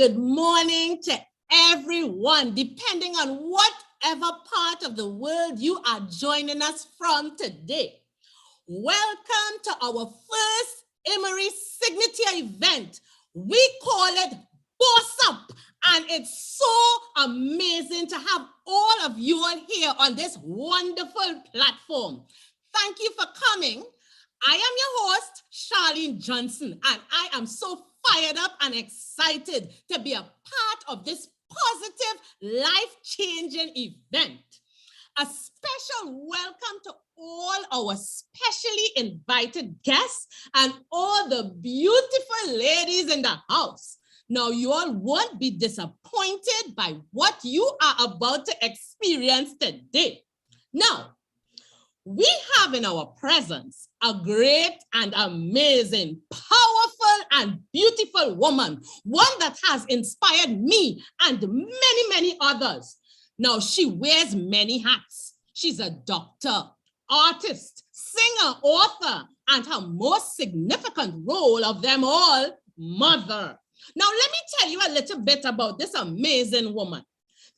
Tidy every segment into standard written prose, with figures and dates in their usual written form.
good morning to everyone, depending on whatever part of the world you are joining us from today. Welcome to our first Emory Signature event. We call it Boss Up, and it's so amazing to have all of you all here on this wonderful platform. Thank you for coming. I am your host, Charlene Johnson, and I am so fired up and excited to be a part of this positive, life-changing event. A special welcome to all our specially invited guests and all the beautiful ladies in the house. Now, you all won't be disappointed by what you are about to experience today. Now, we have in our presence a great and amazing, powerful and beautiful woman, one that has inspired me and many, many others. Now, she wears many hats. She's a doctor, artist, singer, author, and her most significant role of them all, mother. Now, let me tell you a little bit about this amazing woman.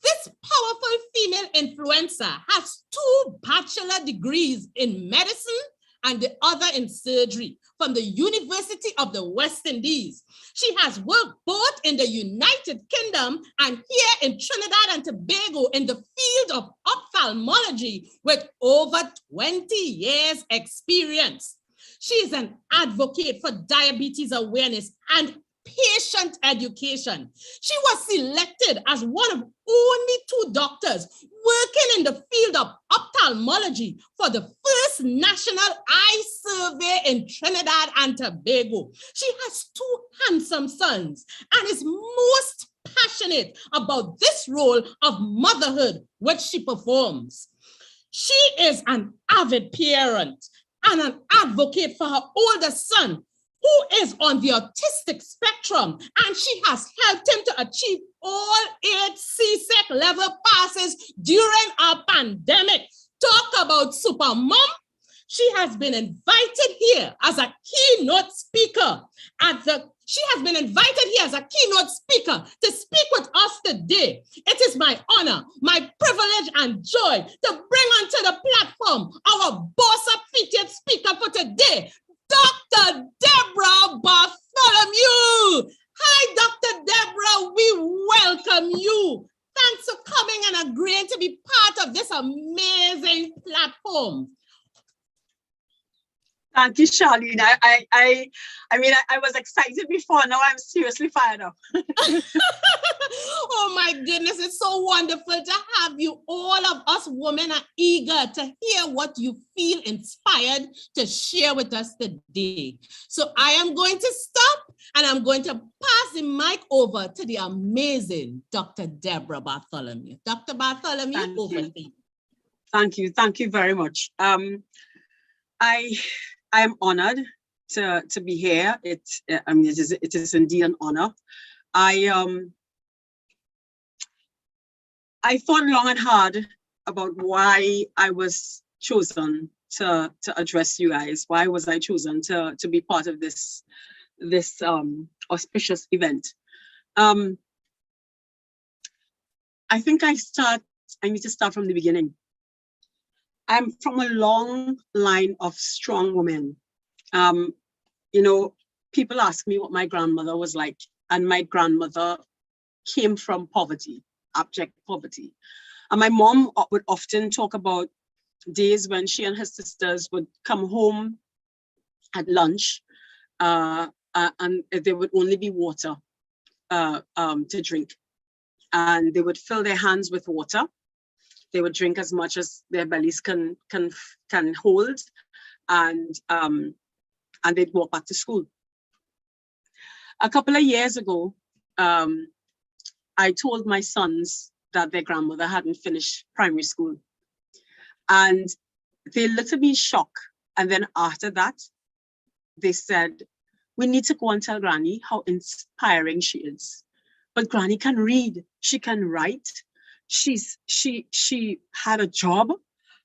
This powerful female influencer has 2 bachelor degrees in medicine and the other in surgery from the University of the West Indies. She has worked both in the United Kingdom and here in Trinidad and Tobago in the field of ophthalmology with over 20 years experience. She is an advocate for diabetes awareness and patient education. She was selected as one of only 2 doctors working in the field of ophthalmology for the first national eye survey in Trinidad and Tobago. She has 2 handsome sons and is most passionate about this role of motherhood which she performs. She is an avid parent and an advocate for her oldest son, who is on the autistic spectrum, and she has helped him to achieve all 8 CSEC level passes during our pandemic. Talk about super mom. She has been invited here as a keynote speaker to speak with us today. It is my honor, my privilege and joy to bring onto the platform our boss up featured speaker for today, Dr. Debra Bartholomew. Hi, Dr. Debra, we welcome you. Thanks for coming and agreeing to be part of this amazing platform. Thank you, Charlene. I was excited before. Now I'm seriously fired up. Oh my goodness, it's so wonderful to have you. All of us women are eager to hear what you feel inspired to share with us today. So I am going to stop and I'm going to pass the mic over to the amazing Dr. Debra Bartholomew. Dr. Bartholomew, over to you. Thank you. Thank you very much. I am honored to be here. It is indeed an honor. I thought long and hard about why I was chosen to address you guys. Why was I chosen to be part of this auspicious event? I think I need to start from the beginning. I'm from a long line of strong women. People ask me what my grandmother was like, and my grandmother came from poverty, abject poverty. And my mom would often talk about days when she and her sisters would come home at lunch, and there would only be water to drink. And they would fill their hands with water. They would drink as much as their bellies can hold, and they'd walk back to school. A couple of years ago, I told my sons that their grandmother hadn't finished primary school, and they looked at me in shock. And then after that, they said, "We need to go and tell Granny how inspiring she is. But Granny can read, she can write. She had a job.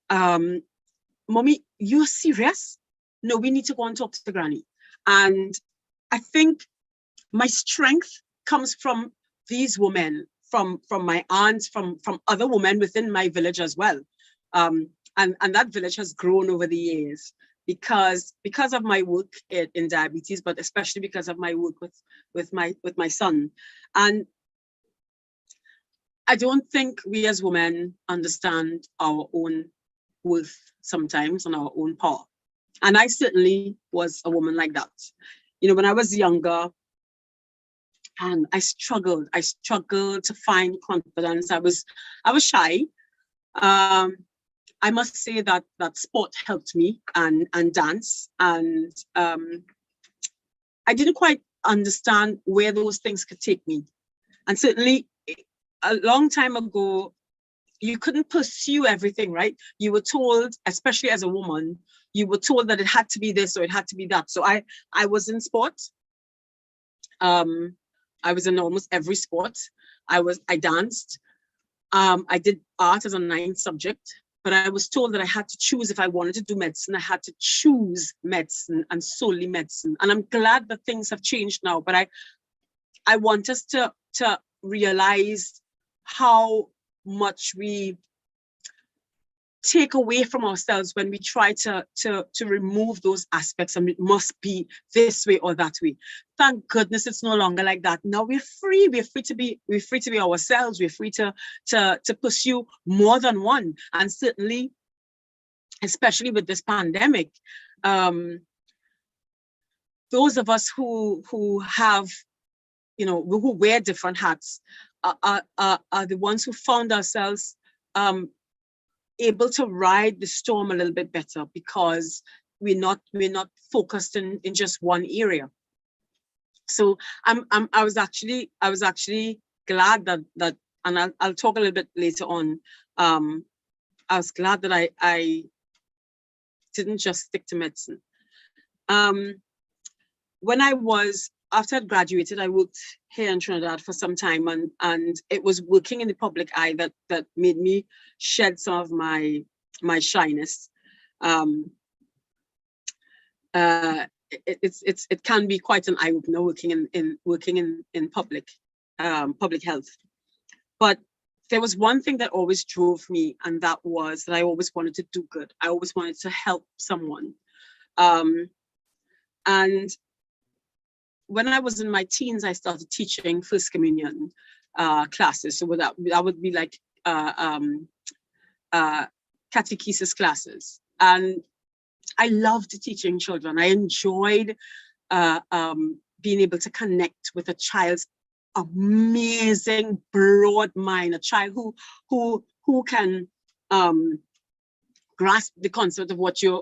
Mommy, you're serious? No, we need to go and talk to Granny." And I think my strength comes from these women, from my aunts, from other women within my village as well. And that village has grown over the years because of my work in diabetes, but especially because of my work with my son. And I don't think we as women understand our own worth sometimes and our own power. And I certainly was a woman like that. You know, when I was younger, and I struggled to find confidence. I was shy. I must say that sport helped me, and dance, and I didn't quite understand where those things could take me. And certainly a long time ago, you couldn't pursue everything, right? You were told, especially as a woman, you were told that it had to be this or it had to be that. So I was in sport. I was in almost every sport. I danced. I did art as a 9th subject, but I was told that I had to choose. If I wanted to do medicine, I had to choose medicine and solely medicine. And I'm glad that things have changed now, but I want us to realize how much we take away from ourselves when we try to remove those aspects, and it must be this way or that way. Thank goodness it's no longer like that. Now we're free. We're free to be ourselves. We're free to pursue more than one. And certainly, especially with this pandemic, those of us who have, you know, who wear different hats are the ones who found ourselves able to ride the storm a little bit better, because we're not focused in just one area. So I was actually glad that and I'll talk a little bit later on. I was glad that I didn't just stick to medicine. When after I graduated, I worked here in Trinidad for some time, and it was working in the public eye that made me shed some of my shyness. It can be quite an eye opener working in public health. But there was one thing that always drove me, and that was that I always wanted to do good. I always wanted to help someone, and when I was in my teens, I started teaching First Communion classes. So that would be like catechesis classes. And I loved teaching children. I enjoyed being able to connect with a child's amazing, broad mind, a child who can grasp the concept of what you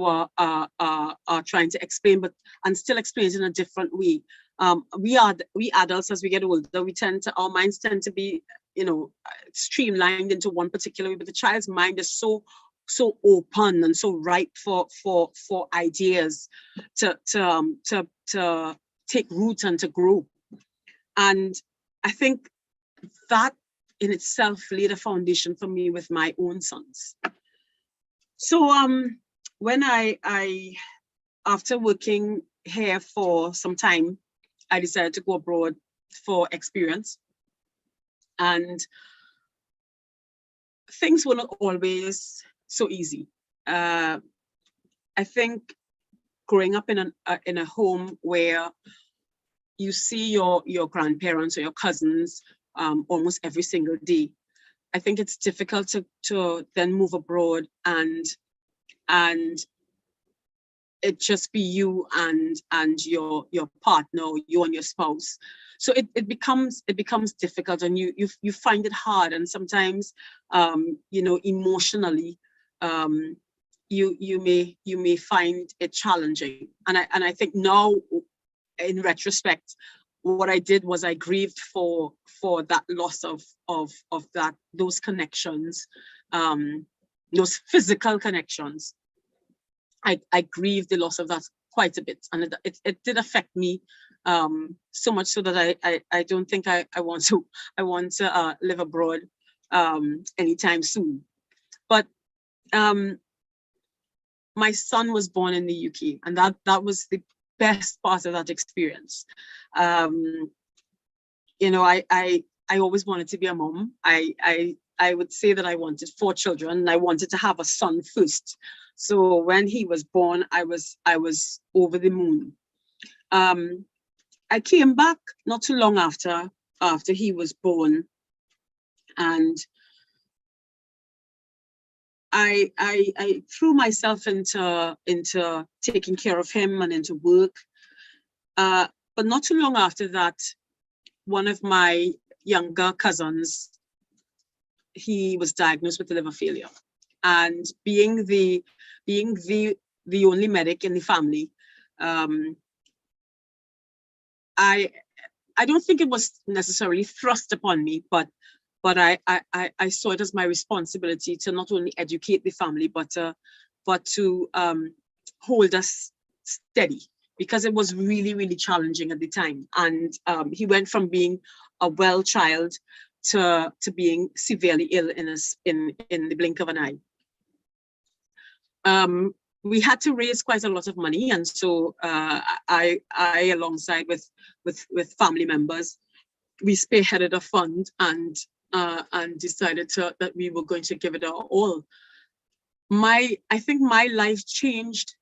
are trying to explain, and still explain it in a different way. We adults, as we get older, our minds tend to be, you know, streamlined into one particular way, but the child's mind is so open and so ripe for ideas to take root and to grow. And I think that in itself laid a foundation for me with my own sons. So when I after working here for some time, I decided to go abroad for experience. And things were not always so easy. I think growing up in a home where you see your grandparents or your cousins almost every single day, I think it's difficult to then move abroad and it just be you and your partner, you and your spouse. So it becomes difficult, and you find it hard, and sometimes you know, emotionally you may find it challenging. And I think now, in retrospect, what I did was I grieved for that loss of those connections, those physical connections. I grieved the loss of that quite a bit, and it did affect me so much so that I don't think I want to live abroad anytime soon. But my son was born in the UK, and that was the best part of that experience. you know, I always wanted to be a mom. I would say that I wanted 4 children and I wanted to have a son first. So when he was born, I was over the moon. I came back not too long after he was born, and I threw myself into taking care of him and into work. But not too long after that, one of my younger cousins, he was diagnosed with liver failure, and being the only medic in the family, I don't think it was necessarily thrust upon me, but I saw it as my responsibility to not only educate the family, but to hold us steady, because it was really, really challenging at the time. And he went from being a well child to being severely ill in the blink of an eye. We had to raise quite a lot of money, and so I alongside with family members, we spearheaded a fund and decided that we were going to give it our all. I think my life changed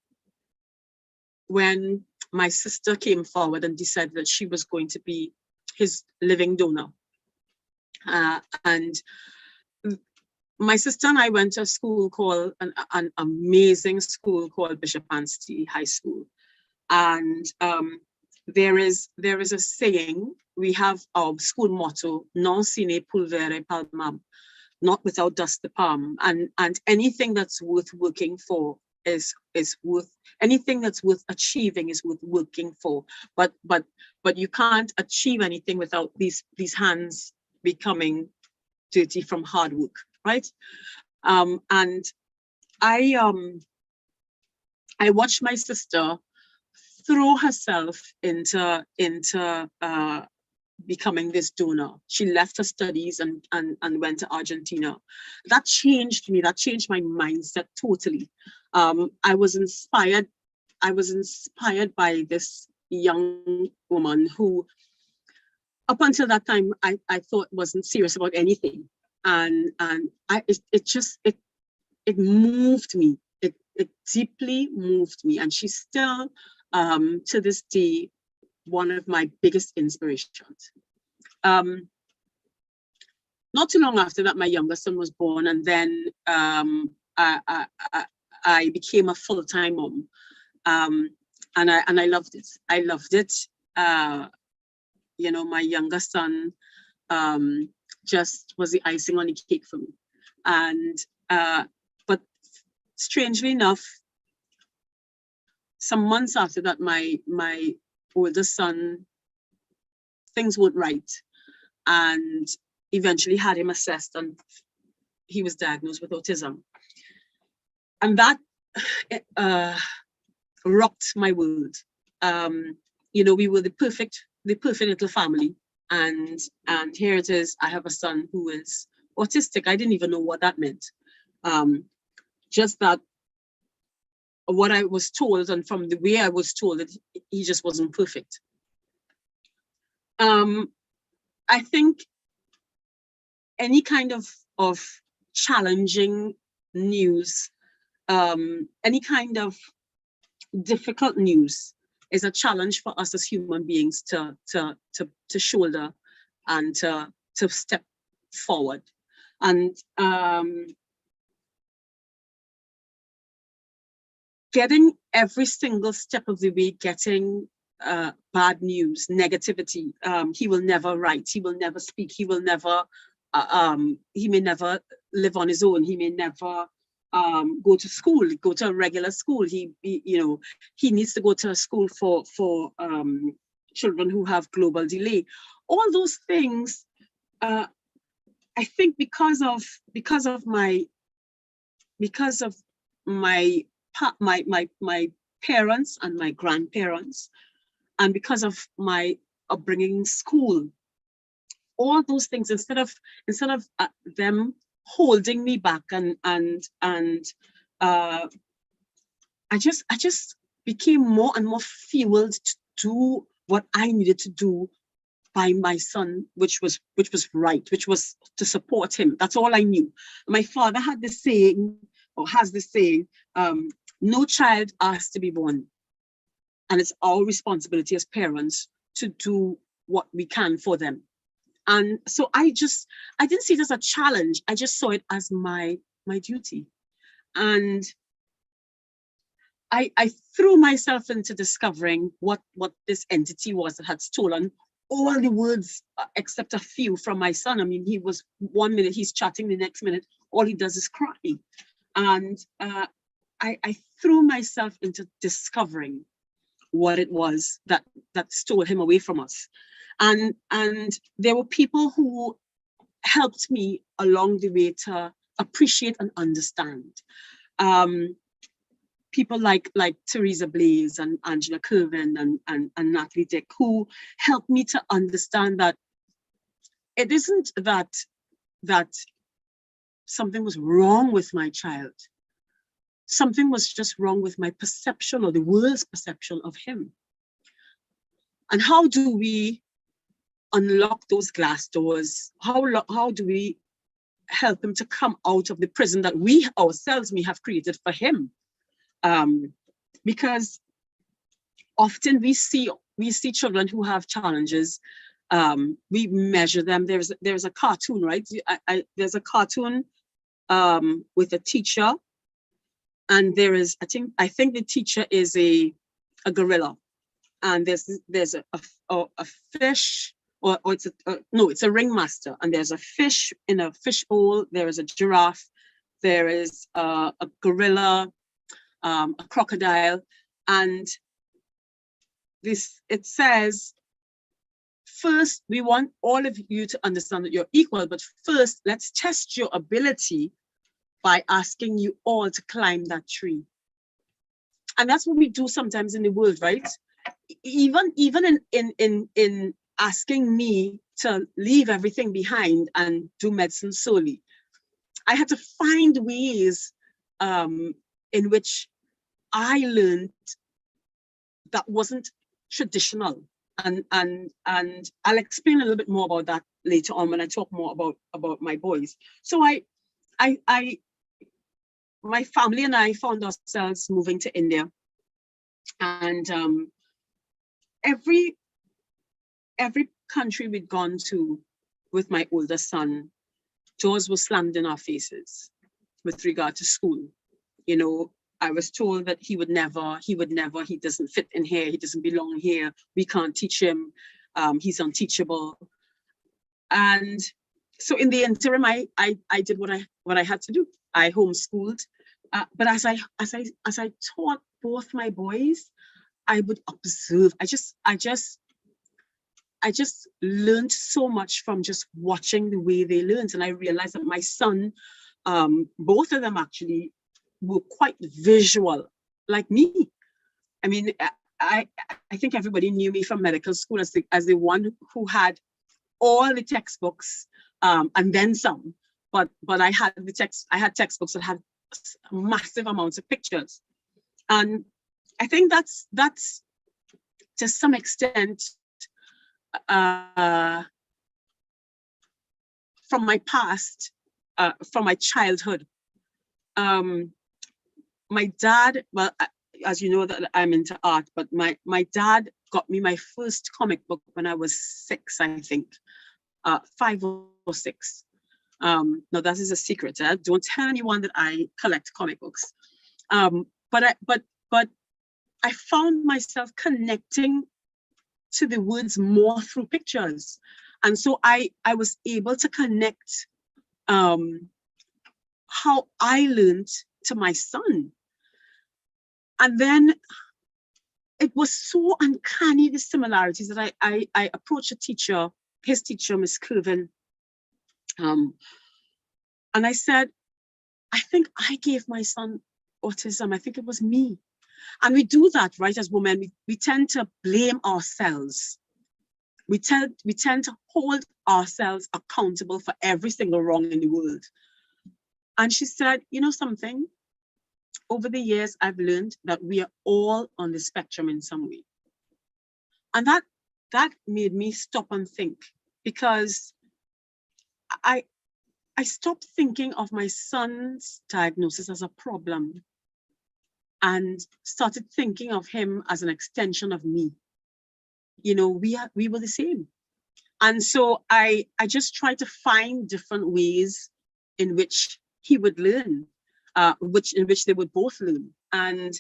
when my sister came forward and decided that she was going to be his living donor. And my sister and I went to a school called an amazing school called Bishop Anstey High School. And there is a saying. We have our school motto, non sine pulvere palmam, not without dust the palm. And anything that's worth working for is worth, anything that's worth achieving is worth working for. But you can't achieve anything without these hands becoming dirty from hard work, right? And I watched my sister throw herself into becoming this donor. She left her studies and went to Argentina. That changed me. That changed my mindset totally. I was inspired by this young woman who, up until that time, I thought wasn't serious about anything. And it moved me. It deeply moved me. And she's still, to this day, one of my biggest inspirations. Not too long after that, my younger son was born, and then I became a full-time mom, and I loved it. I loved it. You know, my younger son just was the icing on the cake for me, and but strangely enough, some months after that, my older son, things weren't right, and eventually had him assessed, and he was diagnosed with autism. And that rocked my world. You know, we were the perfect little family, and here it is. I have a son who is autistic. I didn't even know what that meant. Just that what I was told, and from the way I was told, that he just wasn't perfect. I think any kind of challenging news, any kind of difficult news is a challenge for us as human beings to shoulder and to step forward. And getting every single step of the way, getting bad news, negativity. He will never write. He will never speak. He will never. He may never live on his own. He may never go to school. Go to a regular school. He needs to go to a school for children who have global delay. All those things. I think because of my parents and my grandparents, and because of my upbringing in school, all those things, instead of them holding me back, and I just became more and more fueled to do what I needed to do by my son, which was right, which was to support him. That's all I knew. My father had this saying, or has this saying, no child asks to be born. And it's our responsibility as parents to do what we can for them. And so I didn't see it as a challenge. I just saw it as my duty. And I threw myself into discovering what this entity was that had stolen all the words except a few from my son. I mean, he was 1 minute he's chatting, the next minute all he does is cry. And I threw myself into discovering what it was that stole him away from us. And there were people who helped me along the way to appreciate and understand. People like Teresa Blaze and Angela Kervin and Natalie Dick, who helped me to understand that it isn't that something was wrong with my child. Something was just wrong with my perception, or the world's perception of him. And how do we unlock those glass doors? How do we help him to come out of the prison that we ourselves may have created for him? Because often we see children who have challenges. We measure them. There's a cartoon, right? There's a cartoon with a teacher, and there is I think the teacher is a gorilla, and there's a fish, or it's a ringmaster, and there's a fish in a fish bowl. There is a giraffe. There is a gorilla. A crocodile, and it says, first, we want all of you to understand that you're equal, but first, let's test your ability by asking you all to climb that tree. And that's what we do sometimes in the world, right? Even in asking me to leave everything behind and do medicine solely, I had to find ways in which I learned that wasn't traditional, and I'll explain a little bit more about that later on when I talk more about my boys. So my family and I found ourselves moving to India, and every country we'd gone to with my older son, doors were slammed in our faces with regard to school. You know, I was told that he doesn't fit in here, he doesn't belong here, we can't teach him, he's unteachable. And so in the interim, I did what I had to do. I homeschooled, but as I taught both my boys, I would observe. I just learned so much from just watching the way they learned, and I realized that my son, both of them actually, were quite visual, like me. I mean, I think everybody knew me from medical school as the one who had all the textbooks, and then some. But I had textbooks that had massive amounts of pictures, and I think that's to some extent from my past, from my childhood. My dad, well, as you know, that I'm into art, but my dad got me my first comic book when I was 6, I think, 5 or 6. Now that is a secret. Don't tell anyone that I collect comic books. But I found myself connecting to the words more through pictures, and so I was able to connect how I learned to my son. And then it was so uncanny, the similarities, that I approached his teacher, Miss Kervin, and I said, I think I gave my son autism. I think it was me. And we do that, right, as women. We tend to blame ourselves. We tend to hold ourselves accountable for every single wrong in the world. And she said, you know something? Over the years, I've learned that we are all on the spectrum in some way. And that that made me stop and think, because I stopped thinking of my son's diagnosis as a problem and started thinking of him as an extension of me. You know, we were the same. And so I just tried to find different ways in which he would learn, in which they would both learn. And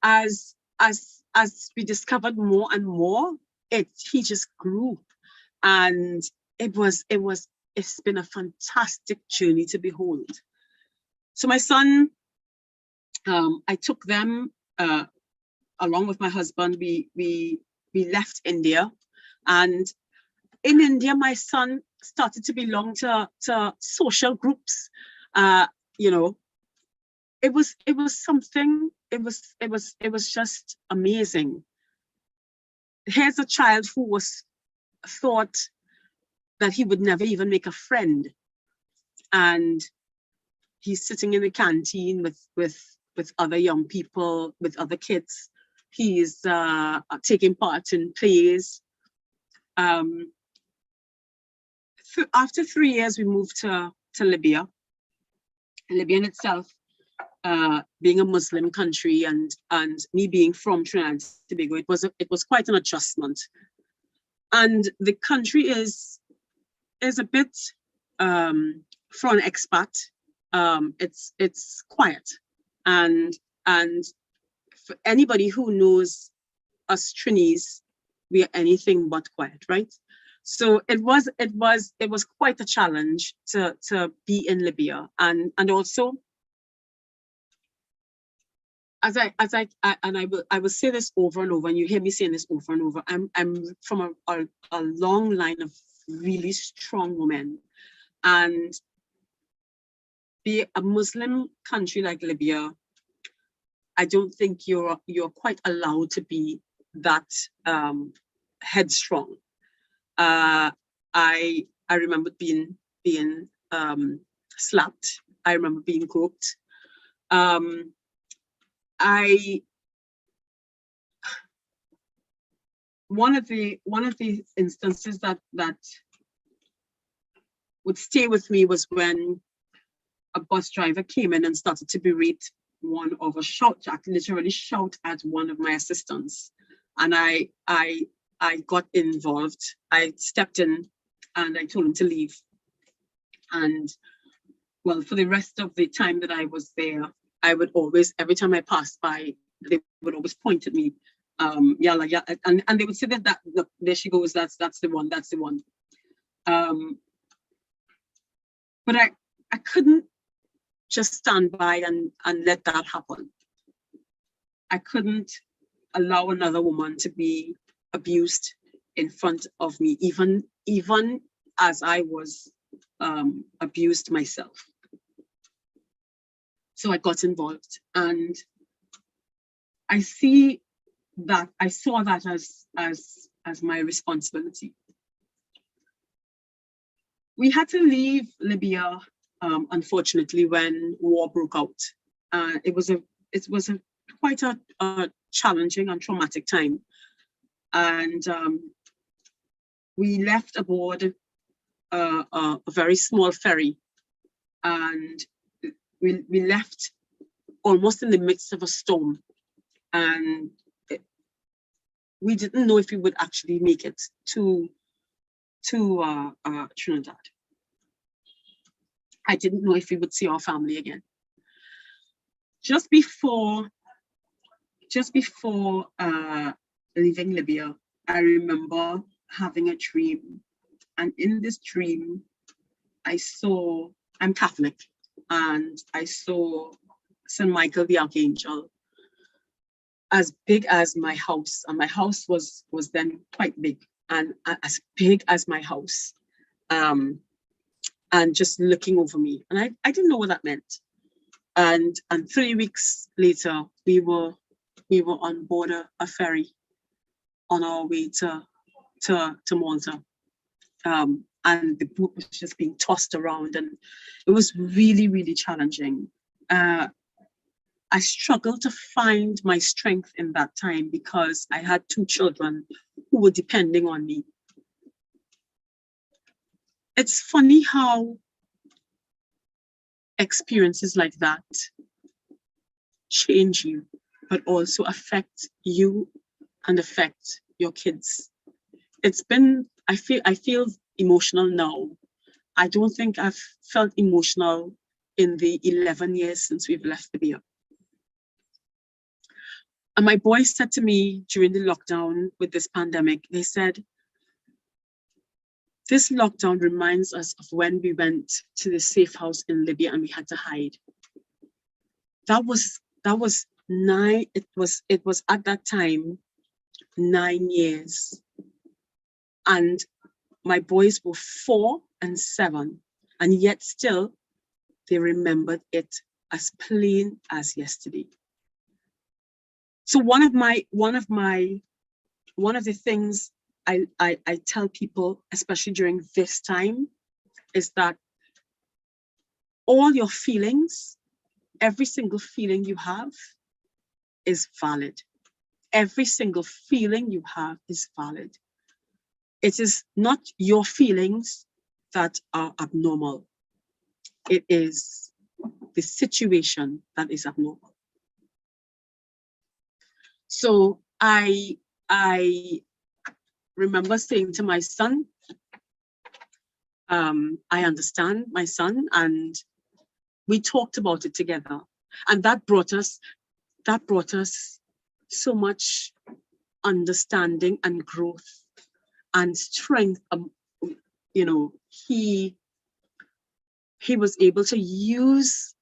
as we discovered more and more, he just grew. And it's been a fantastic journey to behold. So my son, I took them along with my husband. We left India, and in India, my son started to belong to social groups. You know, it was something. It was just amazing. Here's a child who was thought that he would never even make a friend, and he's sitting in the canteen with other young people, with other kids. He's taking part in plays. After 3 years, we moved to Libya. Libya in itself, being a Muslim country, and me being from Trinidad and Tobago, it was quite an adjustment. And the country is a bit, for an expat, it's quiet, and for anybody who knows us Trinis, we are anything but quiet, right? So it was quite a challenge to be in Libya, and also, I will say this over and over, and you hear me saying this over and over. I'm from a long line of really strong women, and be a Muslim country like Libya, I don't think you're quite allowed to be that headstrong. I remember being slapped. I remember being groped. One of the instances that would stay with me was when a bus driver came in and started to berate literally shout at one of my assistants, and I got involved. I stepped in and I told him to leave. And well, for the rest of the time that I was there, I would always, every time I passed by, they would always point at me, yalla, yeah, and they would say that look, there she goes, that's the one. But I couldn't just stand by and let that happen. I couldn't allow another woman to be abused in front of me, even as I was abused myself. So I got involved, and I saw that as my responsibility. We had to leave Libya, unfortunately, when war broke out. It was quite a challenging and traumatic time, and we left aboard a very small ferry, and we left almost in the midst of a storm, and we didn't know if we would actually make it to Trinidad. I didn't know if we would see our family again. Just before leaving Libya, I remember having a dream, and in this dream, I'm Catholic, and I saw St. Michael the Archangel as big as my house, and my house was then quite big, and as big as my house, and just looking over me, and I didn't know what that meant. And 3 weeks later, we were on board a ferry on our way to Malta, and the boat was just being tossed around, and it was really, really challenging. I struggled to find my strength in that time because I had 2 children who were depending on me. It's funny how experiences like that change you, but also affect you and affect your kids. It's been, I feel emotional now. I don't think I've felt emotional in the 11 years since we've left Libya. And my boys said to me during the lockdown with this pandemic, they said, this lockdown reminds us of when we went to the safe house in Libya and we had to hide. That was 9, it was at that time 9 years. And my boys were 4 and 7, and yet still they remembered it as plain as yesterday. So one of the things I tell people, especially during this time, is that all your feelings, every single feeling you have is valid. Every single feeling you have is valid. It is not your feelings that are abnormal. It is the situation that is abnormal. So I remember saying to my son, I understand, my son, and we talked about it together. And that brought us so much understanding and growth and strength. You know, he was able to use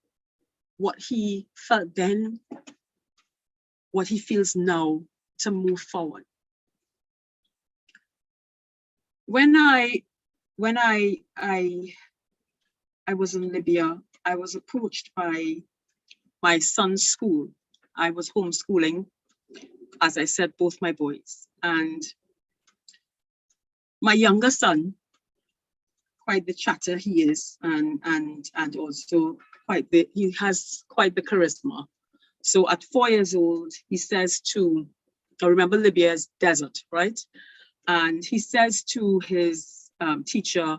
what he felt then, what he feels now, to move forward. When I was in Libya, I was approached by my son's school. I was homeschooling, as I said, both my boys. And my younger son, quite the chatter he is, and also he has quite the charisma. So at 4 years old, he says to, I remember Libya is desert, right? And he says to his teacher,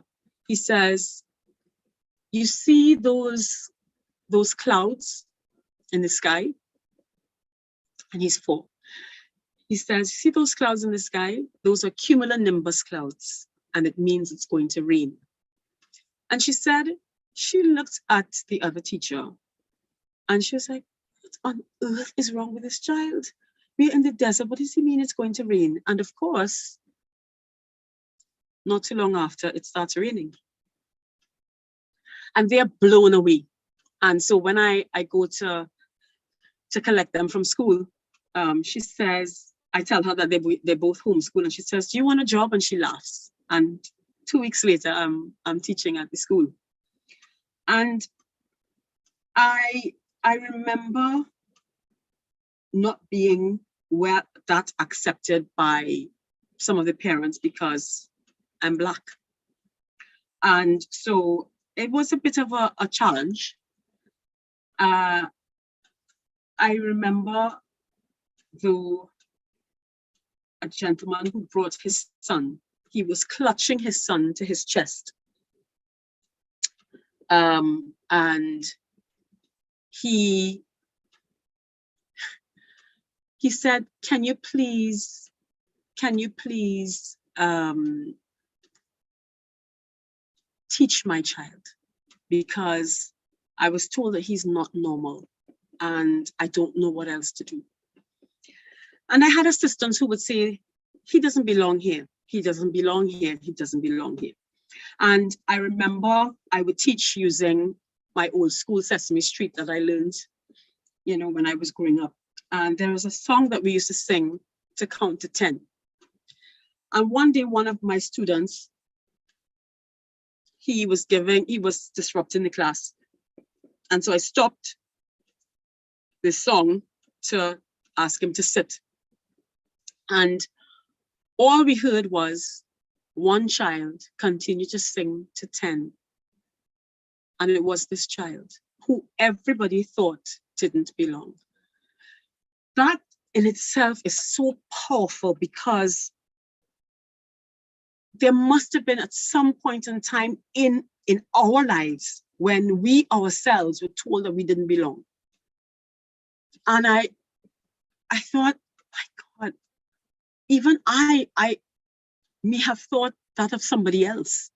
he says, you see those clouds in the sky? And he's 4. He says, see those clouds in the sky? Those are cumulonimbus clouds, and it means it's going to rain. And she said, she looked at the other teacher and she was like, what on earth is wrong with this child? We're in the desert, what does he mean it's going to rain? And of course, not too long after, it starts raining. And they're blown away. And so when I go to collect them from school, she says, I tell her that they're both homeschool, and she says, do you want a job? And she laughs. And 2 weeks later, I'm teaching at the school. And I remember not being that accepted by some of the parents because I'm Black. And so it was a bit of a challenge. I remember, though, a gentleman who brought his son. He was clutching his son to his chest. And he said, can you please teach my child? Because I was told that he's not normal and I don't know what else to do. And I had assistants who would say, he doesn't belong here. He doesn't belong here. He doesn't belong here. And I remember I would teach using my old school Sesame Street that I learned, you know, when I was growing up. And there was a song that we used to sing to count to 10. And one day, one of my students, he was disrupting the class. And so I stopped the song to ask him to sit. And all we heard was one child continue to sing to 10. And it was this child who everybody thought didn't belong. That in itself is so powerful because there must have been at some point in time in our lives when we ourselves were told that we didn't belong. And I thought, my God, even I may have thought that of somebody else.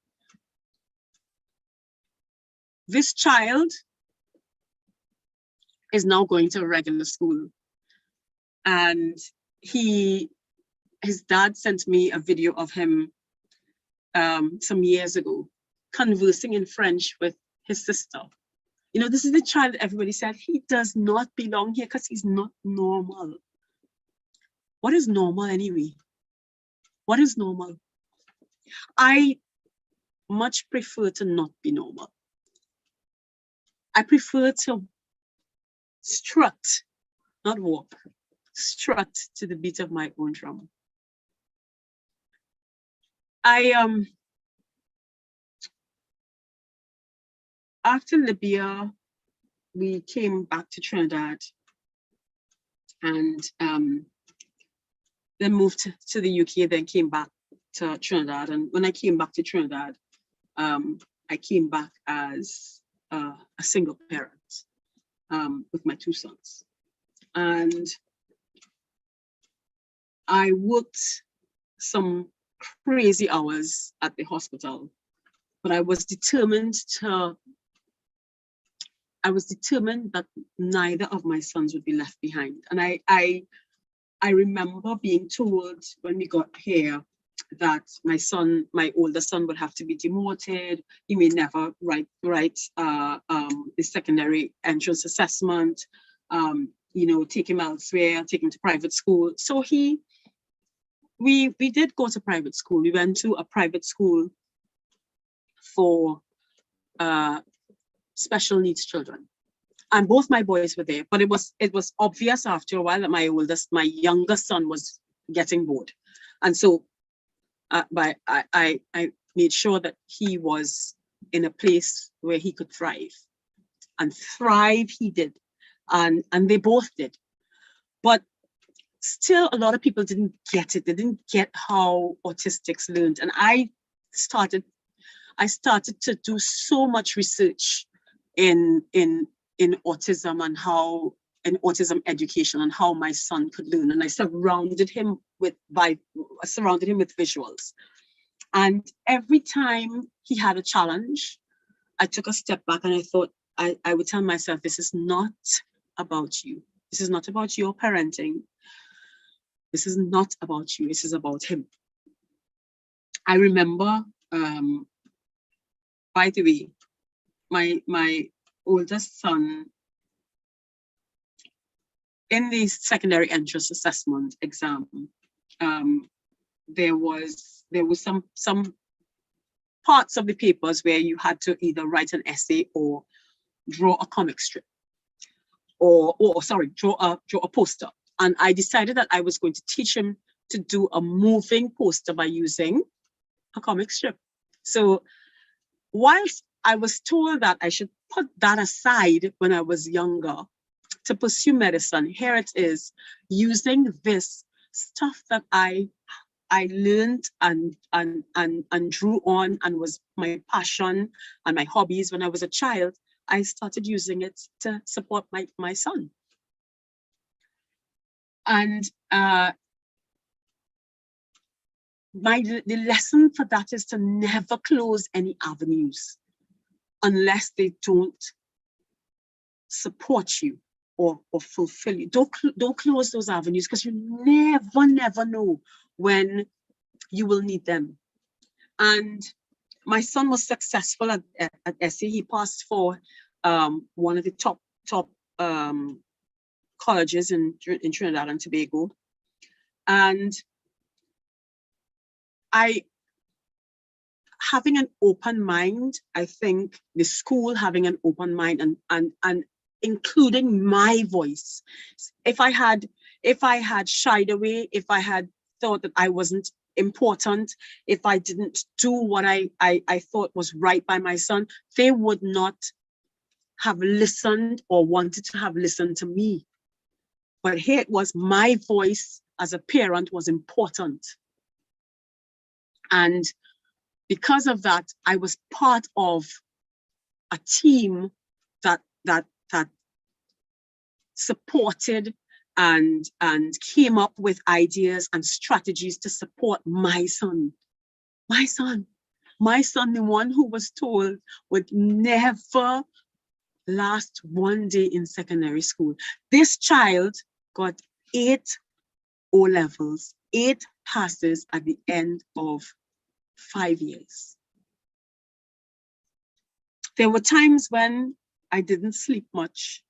This child is now going to a regular school. And his dad sent me a video of him some years ago, conversing in French with his sister. You know, this is the child that everybody said, he does not belong here because he's not normal. What is normal anyway? What is normal? I much prefer to not be normal. I prefer to strut, not walk, strut to the beat of my own drum. After Libya, we came back to Trinidad and then moved to the UK, then came back to Trinidad. And when I came back to Trinidad, I came back as a single parent with my 2 sons. And I worked some crazy hours at the hospital, but I was determined that neither of my sons would be left behind. And I remember being told when we got here that my older son would have to be demoted. He may never write the secondary entrance assessment, you know, take him elsewhere, take him to private school. So we did go to private school. We went to a private school for special needs children. And both my boys were there, but it was obvious after a while that my younger son was getting bored. And so but I made sure that he was in a place where he could thrive. And thrive he did. And they both did. But still, a lot of people didn't get it. They didn't get how autistics learned. And I started to do so much research in autism and how in autism education and how my son could learn. And I surrounded him with visuals. And every time he had a challenge, I took a step back and I thought, I would tell myself, this is not about you. This is not about your parenting. This is not about you. This is about him. I remember, by the way, my oldest son, in the secondary entrance assessment exam, there was some parts of the papers where you had to either write an essay or draw a comic strip, or draw a poster. And I decided that I was going to teach him to do a moving poster by using a comic strip. So whilst I was told that I should put that aside when I was younger to pursue medicine, here it is, using this stuff that I learned and drew on and was my passion and my hobbies when I was a child. I started using it to support my son. And the lesson for that is to never close any avenues unless they don't support you or fulfill you. Don't close those avenues, because you never know when you will need them. And my son was successful at essay. He passed for one of the top colleges in Trinidad and Tobago. And having an open mind, I think the school having an open mind and including my voice. If I had shied away, if I had thought that I wasn't important, if I didn't do what I thought was right by my son, they would not have listened or wanted to have listened to me. But here it was, my voice as a parent was important. And because of that, I was part of a team that supported and came up with ideas and strategies to support my son. My son, the one who was told would never last one day in secondary school. This child got 8 O-levels, 8 passes at the end of 5 years. There were times when I didn't sleep much.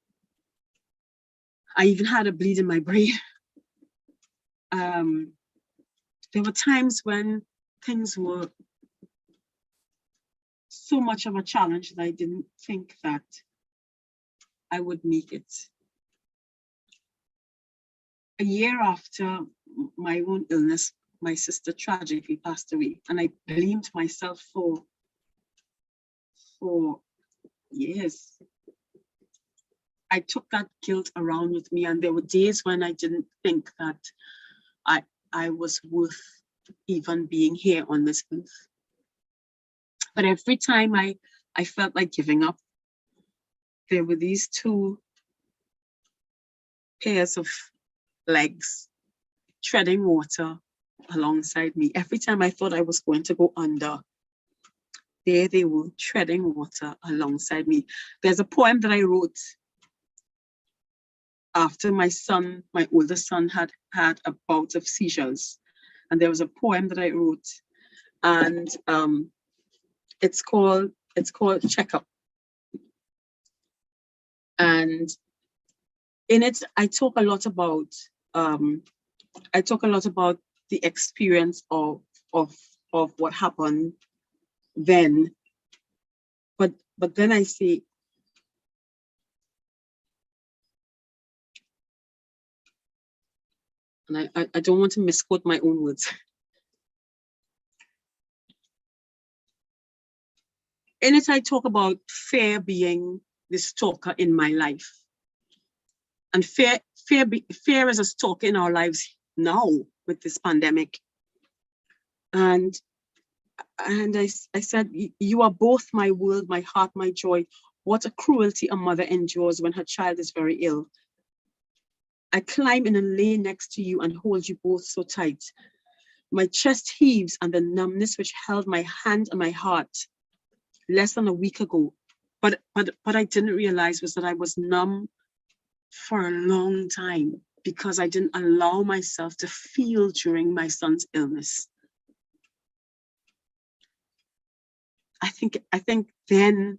I even had a bleed in my brain. There were times when things were so much of a challenge that I didn't think that I would make it. A year after my own illness, my sister tragically passed away, and I blamed myself for years. I took that guilt around with me, and there were days when I didn't think that I was worth even being here on this earth. But every time I felt like giving up, there were these 2 pairs of legs treading water alongside me. Every time I thought I was going to go under, there they were treading water alongside me. There's a poem that I wrote after my older son had a bout of seizures. And there was a poem that I wrote, and it's called Checkup. And in it, I talk a lot about the experience of what happened then. But then I say, and I don't want to misquote my own words. In it, I talk about fear being the stalker in my life. And fear is a stalker in our lives now with this pandemic. And I said, you are both my world, my heart, my joy. What a cruelty a mother endures when her child is very ill. I climb in and lay next to you and hold you both so tight. My chest heaves, and the numbness which held my hand and my heart less than a week ago, but I didn't realize was that I was numb for a long time because I didn't allow myself to feel during my son's illness. I think then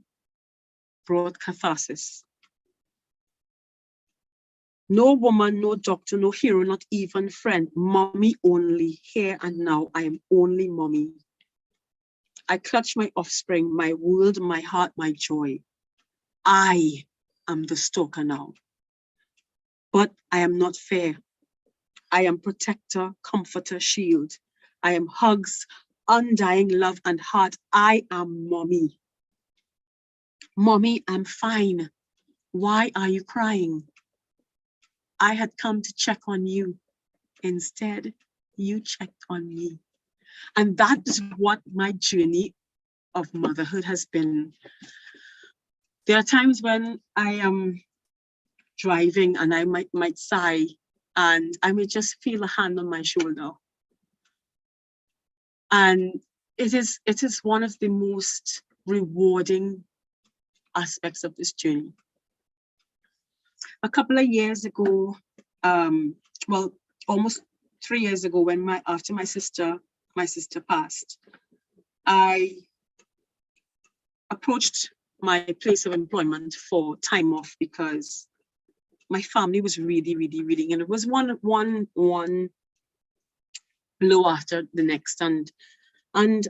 brought catharsis. No woman, no doctor, no hero, not even friend. Mommy only. Here and now, I am only mommy. I clutch my offspring, my world, my heart, my joy. I am the stalker now. But I am not fair. I am protector, comforter, shield. I am hugs, undying love and heart. I am mommy. Mommy, I'm fine. Why are you crying? I had come to check on you. Instead, you checked on me. And that is what my journey of motherhood has been. There are times when I am driving and I might sigh, and I may just feel a hand on my shoulder. And it is one of the most rewarding aspects of this journey. A couple of years ago, well, almost 3 years ago, after my sister passed, I approached my place of employment for time off because my family was really, and it was one blow after the next, and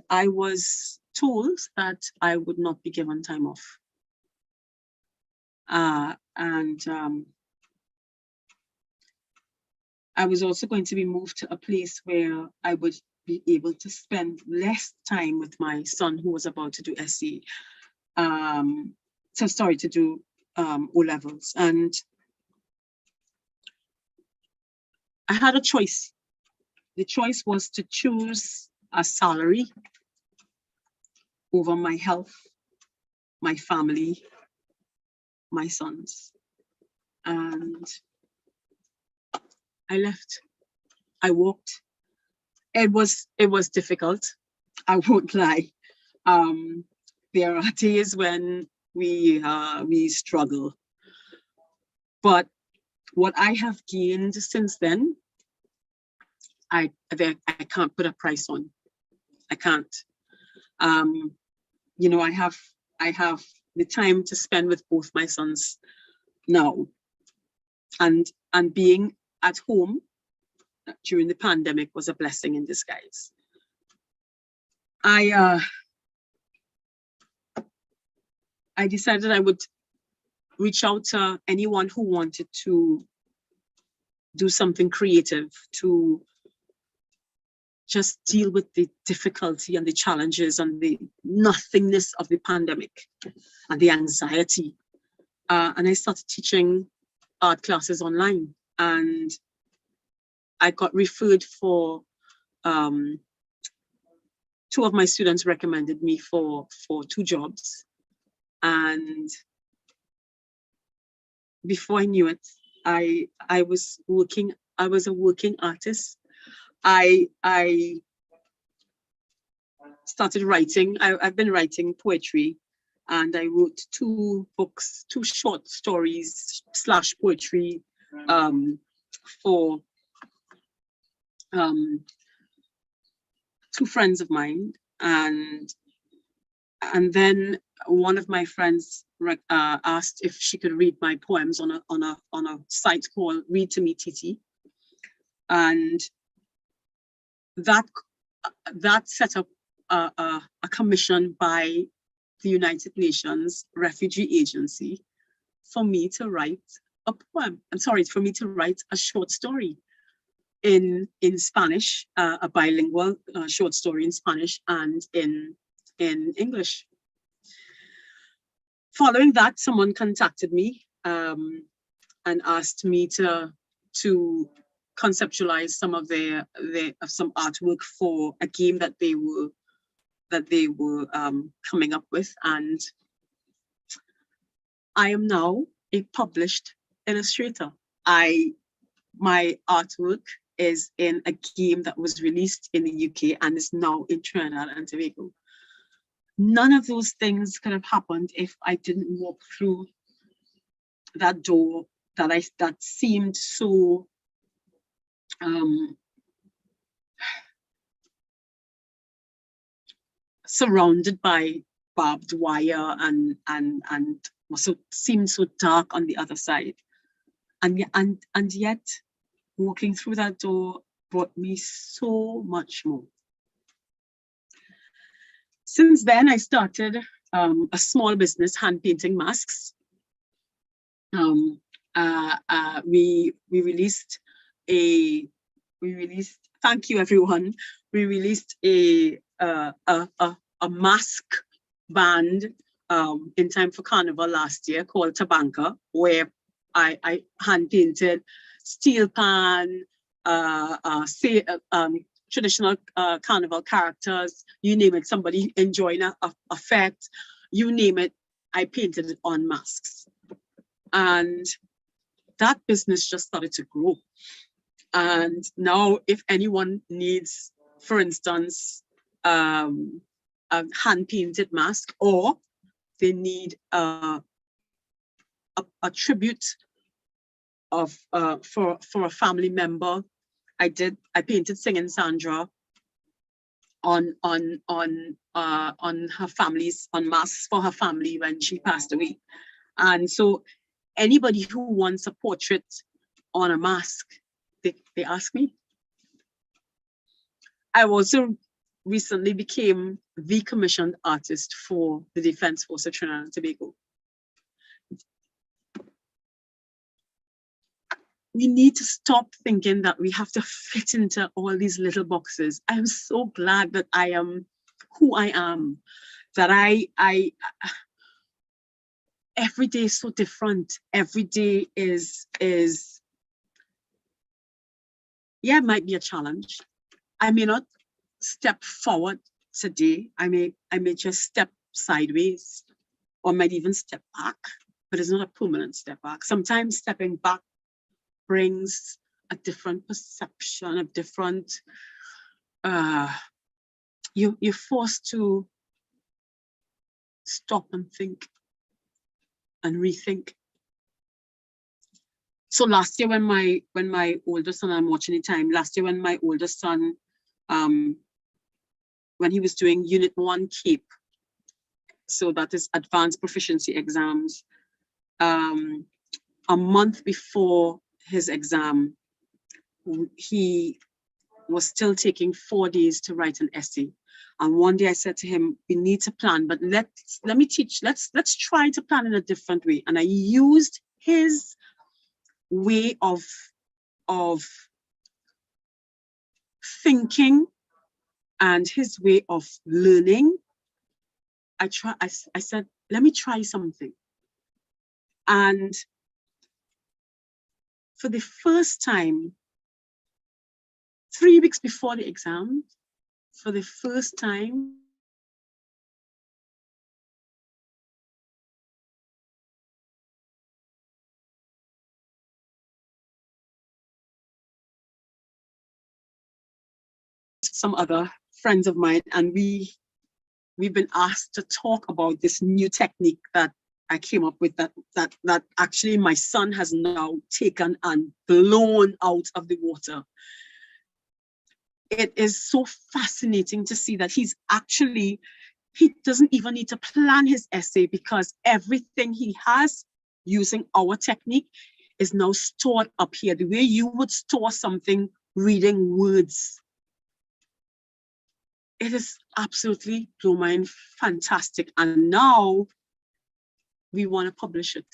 I was told that I would not be given time off. I was also going to be moved to a place where I would be able to spend less time with my son, who was about to do SE, to do O-levels. And I had a choice. The choice was to choose a salary over my health, my family, my sons. And I left. I walked. It was difficult. I won't lie. There are days when we struggle, but what I have gained since then, I can't put a price on. I can't. You know, I have the time to spend with both my sons now, and being at home during the pandemic was a blessing in disguise. I decided I would reach out to anyone who wanted to do something creative, to just deal with the difficulty and the challenges and the nothingness of the pandemic and the anxiety. And I started teaching art classes online, and I got referred for, 2 of my students recommended me for 2 jobs. And before I knew it, I was a working artist. I started writing. I've been writing poetry, and I wrote 2 books, 2 short stories / poetry for 2 friends of mine, and then one of my friends asked if she could read my poems on a site called Read to Me TT, and that set up a commission by the United Nations Refugee Agency for me to write a poem. I'm sorry, for me to write a short story in Spanish, a bilingual short story in Spanish and in English. Following that, someone contacted me and asked me to conceptualize some of some artwork for a game that they were coming up with, and I am now a published illustrator. My artwork is in a game that was released in the UK and is now in Trinidad and Tobago. None of those things could have happened if I didn't walk through that door that seemed so surrounded by barbed wire and also seemed so dark on the other side, and yet walking through that door brought me so much more. Since then, I started a small business, hand painting masks. We released, thank you everyone. We released a mask band in time for Carnival last year called Tabanka, where I hand painted steel pan, traditional Carnival characters, you name it, somebody enjoying a fete, you name it, I painted it on masks. And that business just started to grow. And now if anyone needs, for instance, a hand-painted mask, or they need a tribute of for a family member, I painted Singing Sandra on her family's, on masks for her family when she passed away. And so anybody who wants a portrait on a mask, they ask me. I also recently became the commissioned artist for the Defense Force of Trinidad and Tobago. We need to stop thinking that we have to fit into all these little boxes. I am so glad that I am who I am, that every day is so different. Every day is yeah, it might be a challenge. I may not step forward today, I may just step sideways or might even step back, but it's not a permanent step back. Sometimes stepping back brings a different perception, a different, you're forced to stop and think and rethink. So last year when my oldest son, I'm watching the time, last year when my oldest son, when he was doing Unit 1 CAPE, so that is Advanced Proficiency Exams, a month before his exam, he was still taking 4 days to write an essay. And one day I said to him, we need to plan, but let's try to plan in a different way. And I used his way of thinking and his way of learning. I said, let me try something. And for the first time, 3 weeks before the exam, for the first time, some other friends of mine, and we've been asked to talk about this new technique that I came up with that actually my son has now taken and blown out of the water. It is so fascinating to see that he doesn't even need to plan his essay, because everything he has using our technique is now stored up here, the way you would store something reading words. It is absolutely blow mind fantastic. And now we want to publish it.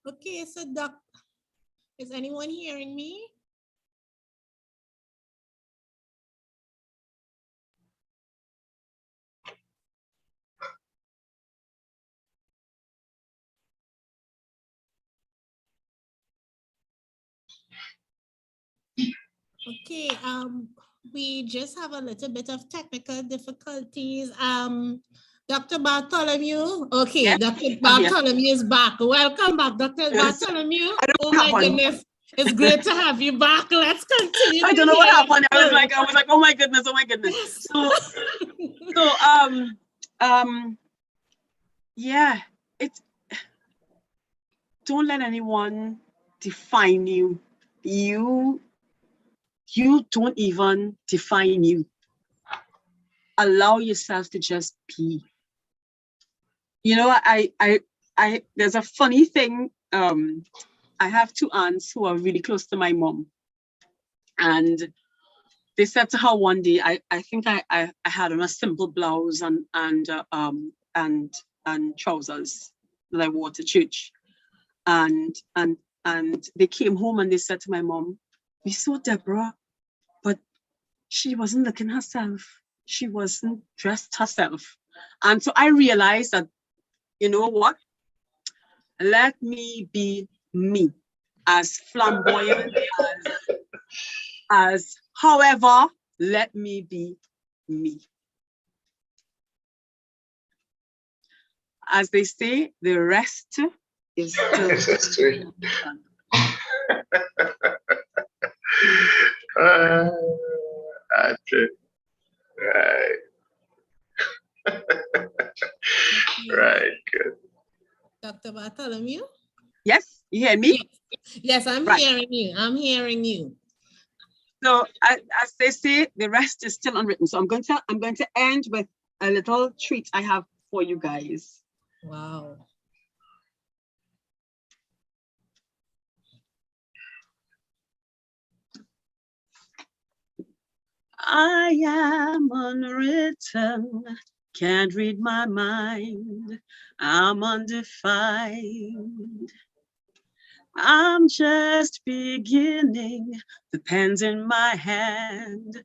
Okay, so Doc, is anyone hearing me? Okay, we just have a little bit of technical difficulties. Dr. Bartholomew. Okay, Yes, Dr. Bartholomew is back. Welcome back, Dr. Yes. Bartholomew. Oh my goodness. It's great to have you back. Let's continue. I don't know what happened. I was like, oh my goodness, oh my goodness. Yeah, don't let anyone define you. You don't even define you. Allow yourself to just be. You know, there's a funny thing. I have 2 aunts who are really close to my mom, and they said to her one day, I think I had on a simple blouse and trousers that I wore to church, and they came home and they said to my mom, we saw Deborah, but she wasn't looking herself. She wasn't dressed herself. And so I realized that, you know what? Let me be me, as flamboyant as however, let me be me. As they say, the rest is history. Okay. Right. Right, good. Dr. Bartholomew? Yes, you hear me? Yes, I'm Right. hearing you. I'm hearing you. So as they say, the rest is still unwritten. So I'm going to end with a little treat I have for you guys. Wow. I am unwritten, can't read my mind, I'm undefined. I'm just beginning, the pen's in my hand,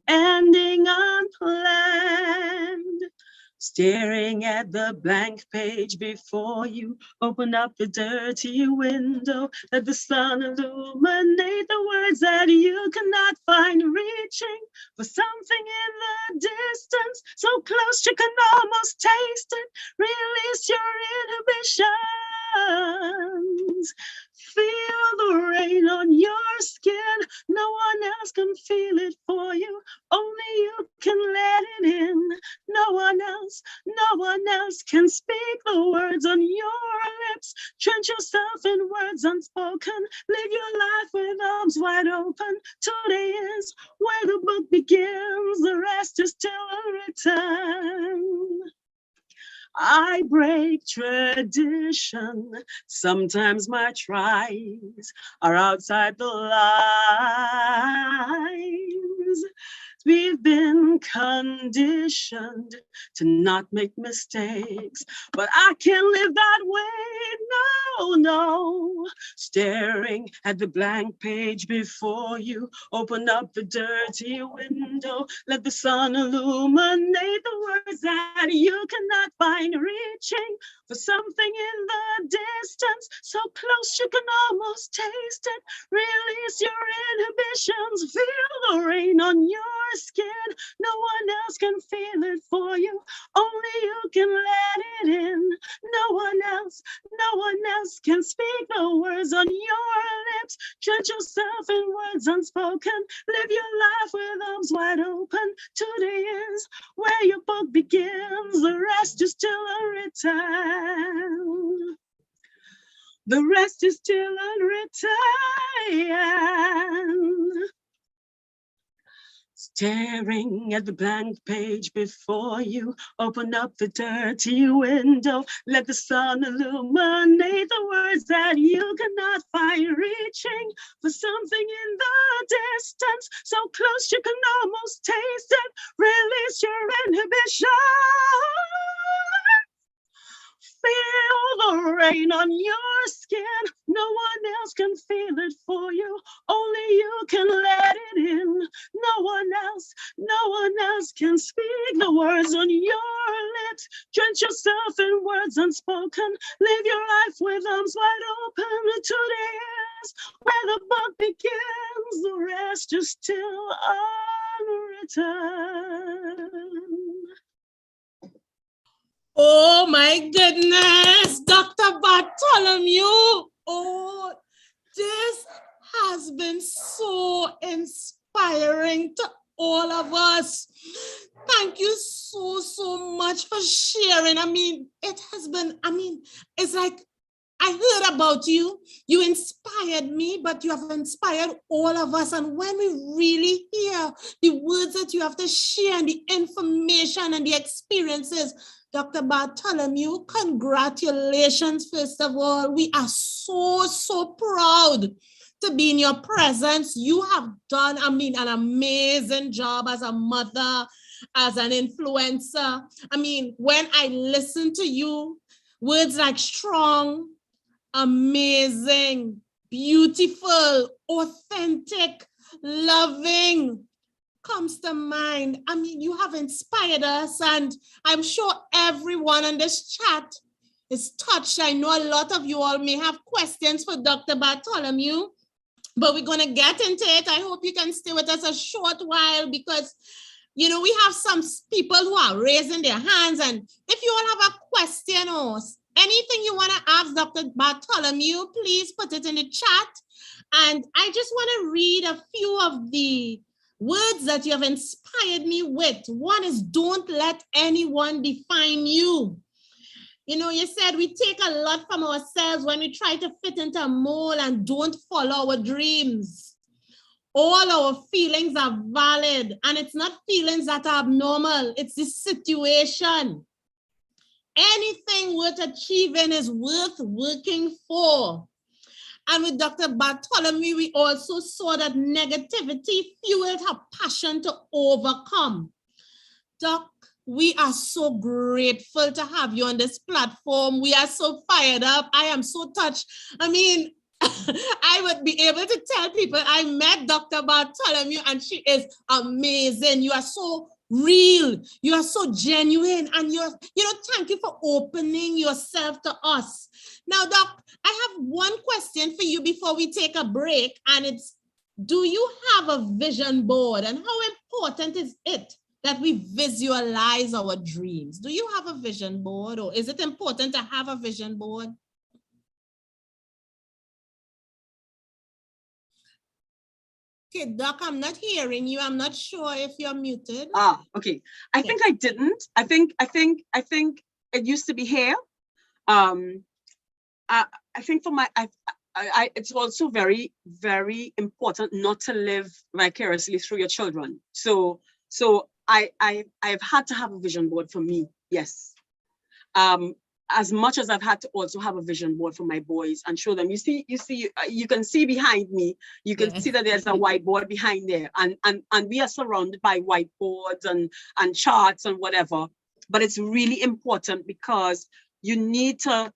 ending unplanned. Staring at the blank page before you, open up the dirty window, let the sun illuminate the words that you cannot find, reaching for something in the distance, so close you can almost taste it. Release your inhibitions. Feel the rain on your skin. No one else can feel it for you. Only you can let it in. No one else can speak the words on your lips. Drench yourself in words unspoken. Live your life with arms wide open. Today is where the book begins. The rest is still unwritten. I break tradition. Sometimes my tries are outside the lines. We've been conditioned to not make mistakes, but I can't live that way, no. Staring at the blank page before you, open up the dirty window, let the sun illuminate the words that you cannot find, reaching for something in the distance, so close you can almost taste it. Release your inhibitions, feel the rain on your skin. No one else can feel it for you. Only you can let it in. No one else can speak the words on your lips. Drench yourself in words unspoken. Live your life with arms wide open. Today is where your book begins. The rest is still unwritten. The rest is still unwritten. Staring at the blank page before you, open up the dirty window, let the sun illuminate the words that you cannot find, reaching for something in the distance, so close you can almost taste it. Release your inhibition. Feel the rain on your skin. No one else can feel it for you. Only you can let it in. No one else can speak the words on your lips. Drench yourself in words unspoken. Live your life with arms wide open. Today is where the book begins. The rest is still unwritten. Oh my goodness, Dr. Bartholomew. Oh, this has been so inspiring to all of us. Thank you so much for sharing. It's like I heard about you. You inspired me, but you have inspired all of us. And when we really hear the words that you have to share and the information and the experiences, Dr. Bartholomew, congratulations, first of all. We are so proud to be in your presence. You have done, an amazing job as a mother, as an influencer. When I listen to you, words like strong, amazing, beautiful, authentic, loving comes to mind. You have inspired us, and I'm sure everyone on this chat is touched. I know a lot of you all may have questions for Dr. Bartholomew, but we're going to get into it. I hope you can stay with us a short while because, we have some people who are raising their hands, and if you all have a question or anything you want to ask Dr. Bartholomew, please put it in the chat. And I just want to read a few of the words that you have inspired me with. One is, don't let anyone define you. You said we take a lot from ourselves when we try to fit into a mold and don't follow our dreams. All our feelings are valid, and it's not feelings that are abnormal. It's the situation. Anything worth achieving is worth working for. And with Dr. Bartholomew, we also saw that negativity fueled her passion to overcome. Doc, we are so grateful to have you on this platform. We are so fired up. I am so touched. I mean, I would be able to tell people I met Dr. Bartholomew and she is amazing. You are so real. You are so genuine. And thank you for opening yourself to us. Now, Doc, I have one question for you before we take a break. And it's, do you have a vision board? And how important is it that we visualize our dreams? Do you have a vision board, or is it important to have a vision board? Okay, Doc, I'm not hearing you. I'm not sure if you're muted. Okay. I think I didn't. I think it used to be here. I think for my, it's also very, very important not to live vicariously through your children. So I've had to have a vision board for me. Yes. As much as I've had to also have a vision board for my boys and show them, you can see behind me, you can see that there's a whiteboard behind there, and we are surrounded by whiteboards and charts and whatever. But it's really important because you need to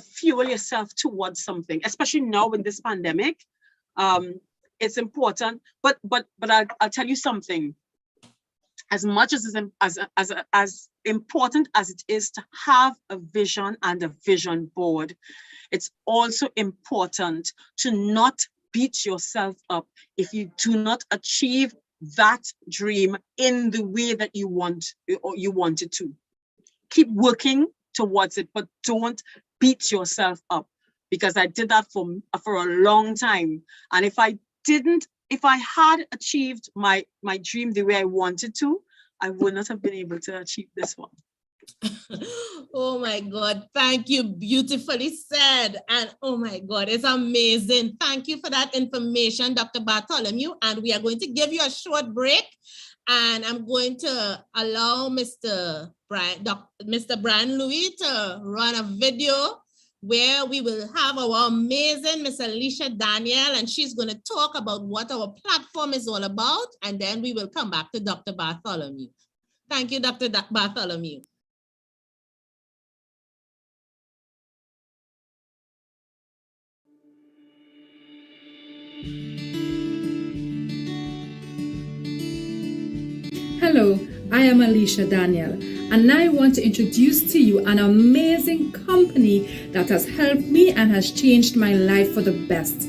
fuel yourself towards something, especially now in this pandemic. It's important, but I'll tell you something. As much as important as it is to have a vision and a vision board, it's also important to not beat yourself up if you do not achieve that dream in the way that you want or you wanted to. Keep working towards it, but don't beat yourself up, because I did that for a long time. And if I had achieved my dream the way I wanted to, I would not have been able to achieve this one. Oh my God, thank you. Beautifully said. And oh my God, it's amazing. Thank you for that information, Dr. Bartholomew. And we are going to give you a short break. And I'm going to allow Mr. Brian Louis to run a video where we will have our amazing Miss Alicia Daniel, and she's going to talk about what our platform is all about, and then we will come back to Dr. Bartholomew. Thank you, Dr. Bartholomew. Hello, I am Alicia Daniel, and I want to introduce to you an amazing company that has helped me and has changed my life for the best.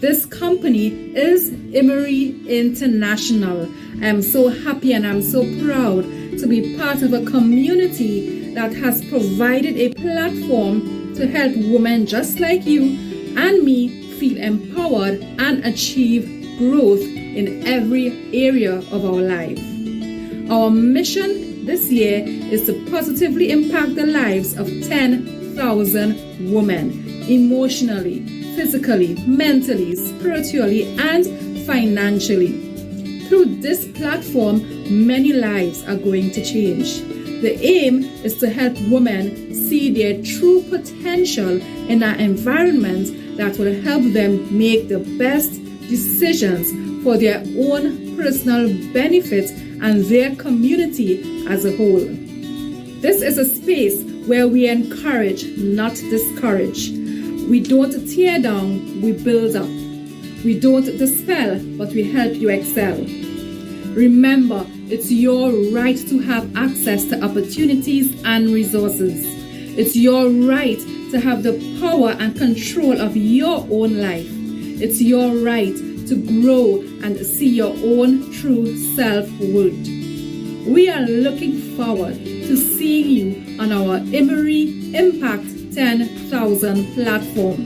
This company is Emery International. I am so happy and I'm so proud to be part of a community that has provided a platform to help women just like you and me feel empowered and achieve growth in every area of our life. Our mission this year is to positively impact the lives of 10,000 women, emotionally, physically, mentally, spiritually, and financially. Through this platform, many lives are going to change. The aim is to help women see their true potential in an environment that will help them make the best decisions for their own personal benefit and their community as a whole. This is a space where we encourage, not discourage. We don't tear down, we build up. We don't dispel, but we help you excel. Remember, it's your right to have access to opportunities and resources. It's your right to have the power and control of your own life. It's your right to grow and see your own true self-worth. We are looking forward to seeing you on our Emery Impact 10,000 platform.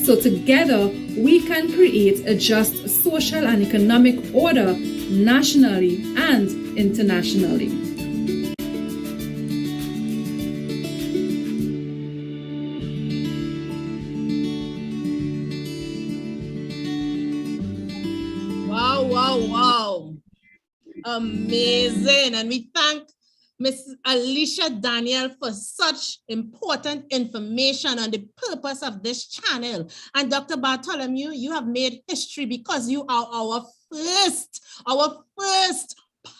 So together, we can create a just social and economic order nationally and internationally. Wow. Amazing. And we thank Ms. Alicia Daniel for such important information on the purpose of this channel. And Dr. Bartholomew, you have made history because you are our first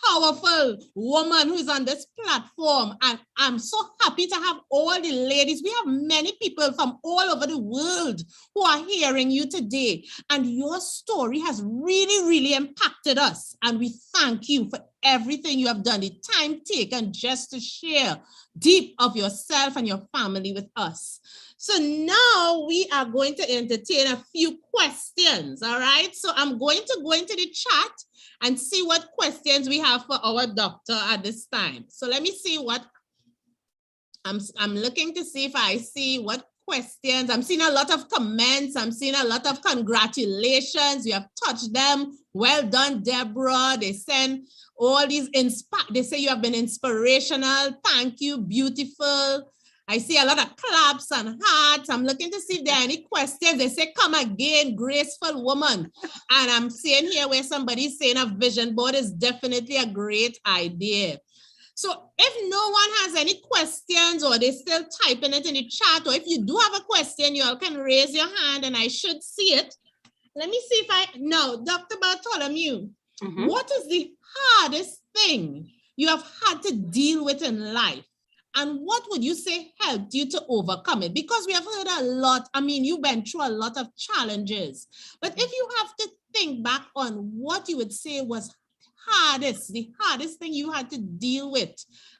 powerful woman who is on this platform. And I'm so happy to have all the ladies. We have many people from all over the world who are hearing you today. And your story has really, really impacted us. And we thank you for everything you have done, the time taken just to share deep of yourself and your family with us. So now we are going to entertain a few questions, all right? So I'm going to go into the chat and see what questions we have for our doctor at this time. So let me see what, I'm looking to see if I see what questions. I'm seeing a lot of comments. I'm seeing a lot of congratulations. You have touched them. Well done, Deborah. They send all these, they say you have been inspirational. Thank you, beautiful. I see a lot of claps and hearts. I'm looking to see if there are any questions. They say, come again, graceful woman. And I'm seeing here where somebody's saying a vision board is definitely a great idea. So if no one has any questions or they're still typing it in the chat, or if you do have a question, you all can raise your hand and I should see it. Let me see if no, Dr. Bartholomew, what is the hardest thing you have had to deal with in life? And what would you say helped you to overcome it? Because we have heard a lot. I mean, you went through a lot of challenges. But if you have to think back on what you would say was the hardest thing you had to deal with,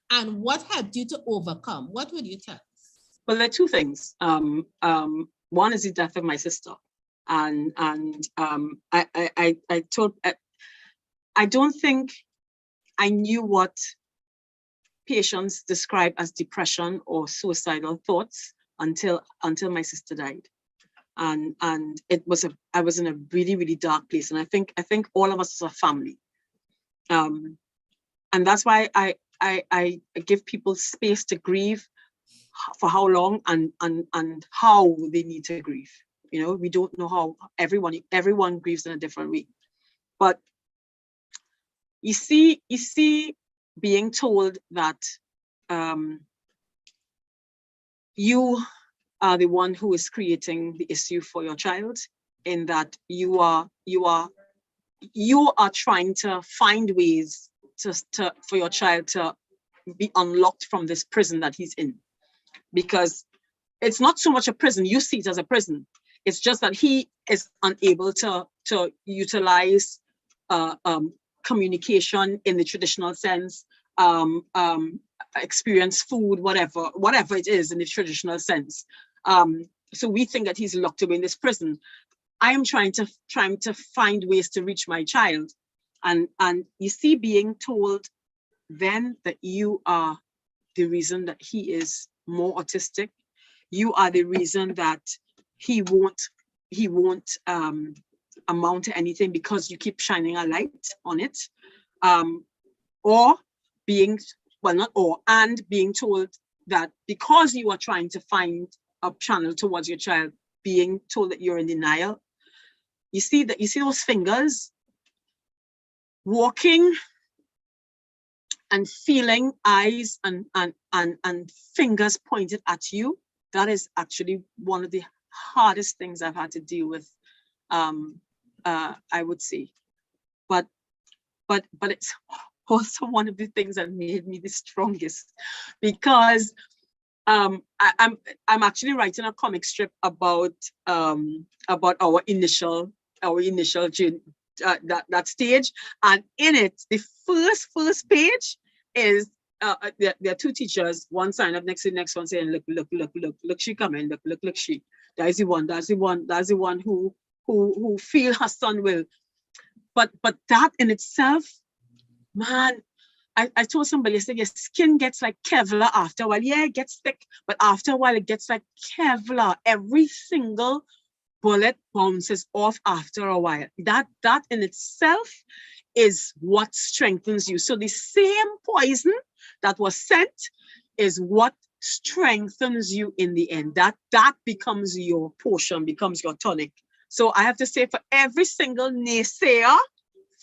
and what helped you to overcome, what would you tell us? Well, there are two things. One is the death of my sister. And I don't think I knew what patients describe as depression or suicidal thoughts until my sister died, and I was in a really, really dark place, and I think all of us as a family, and that's why I give people space to grieve for how long and how they need to grieve. You know, we don't know how everyone grieves in a different way, but you see. Being told that you are the one who is creating the issue for your child, in that you are trying to find ways for your child to be unlocked from this prison that he's in, because it's not so much a prison. You see it as a prison. It's just that he is unable to utilize communication in the traditional sense, experience food, whatever it is in the traditional sense. So we think that he's locked away in this prison. I am trying to find ways to reach my child, and you see, being told then that you are the reason that he is more autistic, you are the reason that he won't amount to anything because you keep shining a light on it, or being told that because you are trying to find a channel towards your child, being told that you're in denial. You see those fingers walking and feeling eyes and fingers pointed at you. That is actually one of the hardest things I've had to deal with, I would say, but it's also one of the things that made me the strongest, because I'm actually writing a comic strip about our initial journey, that stage, and in it, the first page is there are two teachers, one sign up next to the next one saying, look, she coming, look, she. That's the one who feel her son will. But that in itself, man, I told somebody, I said, your skin gets like Kevlar after a while. Yeah, it gets thick, but after a while it gets like Kevlar. Every single bullet bounces off after a while. That in itself is what strengthens you. So the same poison that was sent is what strengthens you in the end. That becomes your portion, becomes your tonic. So I have to say, for every single naysayer,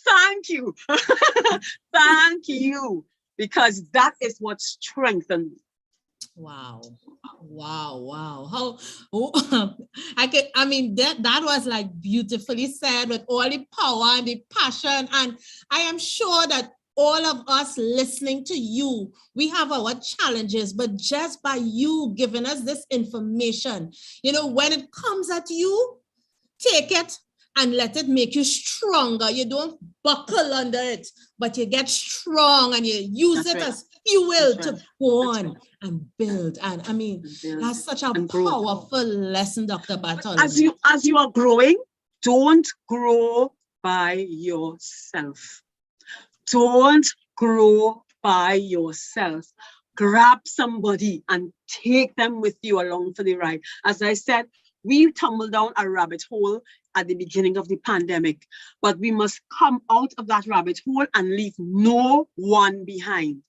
Thank you. Thank you. Because that is what strengthened me. Wow. Wow. Wow. How oh, I mean that was like beautifully said with all the power and the passion. And I am sure that all of us listening to you, we have our challenges, but just by you giving us this information, you know, when it comes at you, take it and let it make you stronger. You don't buckle under it, but you get strong and you use That's it right. as fuel That's to right. go That's on and build. And I mean, build that's such a and grow. powerful lesson, Dr. Bartholomew. As you are growing, don't grow by yourself. Don't grow by yourself. Grab somebody and take them with you along for the ride. As I said, we tumbled down a rabbit hole at the beginning of the pandemic, but we must come out of that rabbit hole and leave no one behind.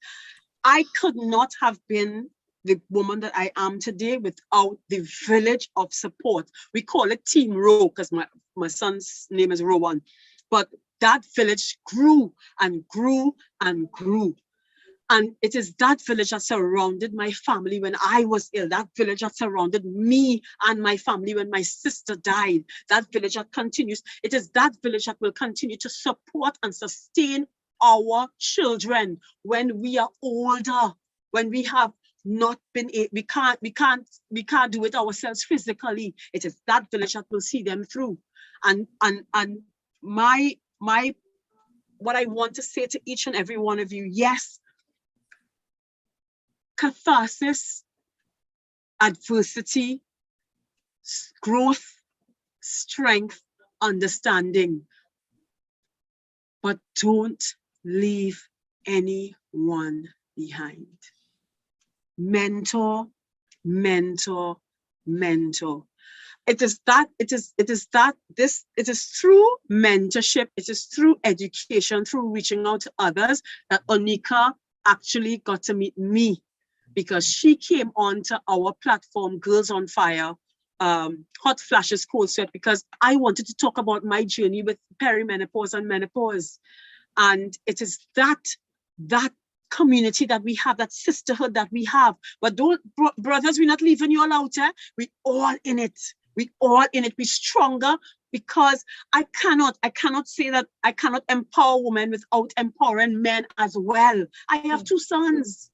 I could not have been the woman that I am today without the village of support. We call it Team Row because my son's name is Rowan. But that village grew and grew and grew. And it is that village that surrounded my family when I was ill. That village that surrounded me and my family when my sister died. That village that continues. It is that village that will continue to support and sustain our children when we are older, when we have not been, we can't do it ourselves physically. It is that village that will see them through. And my what I want to say to each and every one of you, yes, catharsis, adversity, growth, strength, understanding, but don't leave anyone behind. Mentor, mentor, mentor. It is through mentorship, it is through education, through reaching out to others that Onika actually got to meet me, because she came on to our platform, Girls on Fire, Hot Flashes, Cold Sweat, because I wanted to talk about my journey with perimenopause and menopause. And it is that community that we have, that sisterhood that we have. But don't, brothers, we're not leaving you all out. We all in it. We all in it. Be stronger, because I cannot say that I cannot empower women without empowering men as well. I have two sons.